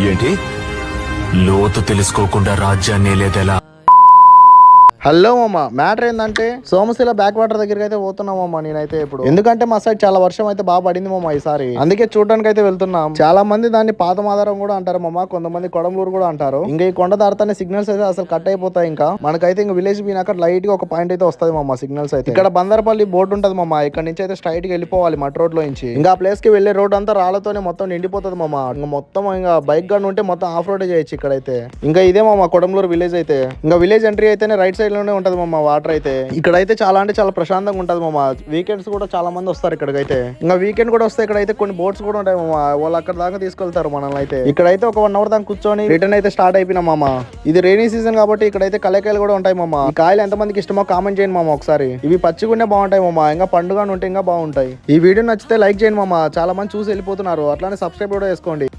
ఏంటి లోతు తెలుసుకోకుండా రాజ్యాన్ని లేదెలా? హలో మామ, మ్యాటర్ ఏంటంటే సోమశిల బ్యాక్ వాటర్ దగ్గరికి అయితే పోతున్నామమ్మా నేనైతే ఇప్పుడు. ఎందుకంటే మా సైడ్ చాలా వర్షం అయితే బాగా పడింది మామ ఈసారి, అందుకే చూడడానికి అయితే వెళ్తున్నాం. చాలా మంది దాన్ని పాత మాదారం కూడా అంటారు మామ, కొంతమంది కొడంగూరు కూడా అంటారు. ఇంకా ఈ కొండ దాడతానే సిగ్నల్స్ అయితే అసలు కట్ అయిపోతాయి. ఇంకా మనకైతే ఇంకా విలేజ్ పోయినాక లైట్ గా ఒక పాయింట్ అయితే వస్తుంది మామ సిగ్నల్స్ అయితే. ఇక్కడ బందర్పల్లి బోర్డు ఉంటది మామ, ఇక్కడ నుంచి అయితే స్ట్రైట్ గా వెళ్ళిపోవాలి మట్ రోడ్ లో నుంచి. ఇంకా ఆ ప్లేస్ కి వెళ్లే రోడ్ అంతా రాళ్లతోనే మొత్తం నిండిపోతుంది మామ. ఇంకా మొత్తం ఇంకా బైక్ గా ఉంటే మొత్తం ఆఫ్ రోడ్ చేయొచ్చు ఇక్కడైతే. ఇంకా ఇదే మామ కొడంగూరు విలేజ్ అయితే. ఇంకా విలేజ్ ఎంట్రీ అయితేనే రైట్ సైడ్ లోనే ఉంటది మామ వాటర్ అయితే. ఇక్కడైతే చాలా అంటే చాలా ప్రశాంతంగా ఉంటది మామ. వీకెండ్స్ కూడా చాలా మంది వస్తారు ఇక్కడికైతే. ఇంకా వీకెండ్ కూడా వస్తే ఇక్కడైతే కొన్ని బోట్స్ కూడా ఉంటాయి మామ, వాళ్ళు అక్కడ దాకా తీసుకెళ్తారు మనల్ని అయితే. ఇక్కడైతే ఒక 1 అవర్ దాకా కూర్చొని రిటర్న్ అయితే స్టార్ట్ అయిపోయినా మామ. ఇది రైనీ సీజన్ కాబట్టి ఇక్కడైతే కలేకాయలు కూడా ఉంటాయి మామ. ఈ కాయలు ఎంతమందికి ఇష్టమో కామెంట్ చేయండి మామ ఒకసారి. ఇవి పచ్చిగానే బాగుంటాయి మామ, ఇంకా పండుగ ఉంటే ఇంకా బాగుంటాయి. ఈ వీడియో నచ్చితే లైక్ చేయండి మామ, చాలా మంది చూసి వెళ్ళిపోతున్నారు. అట్లానే సబ్స్క్రైబ్ కూడా చేసుకోండి.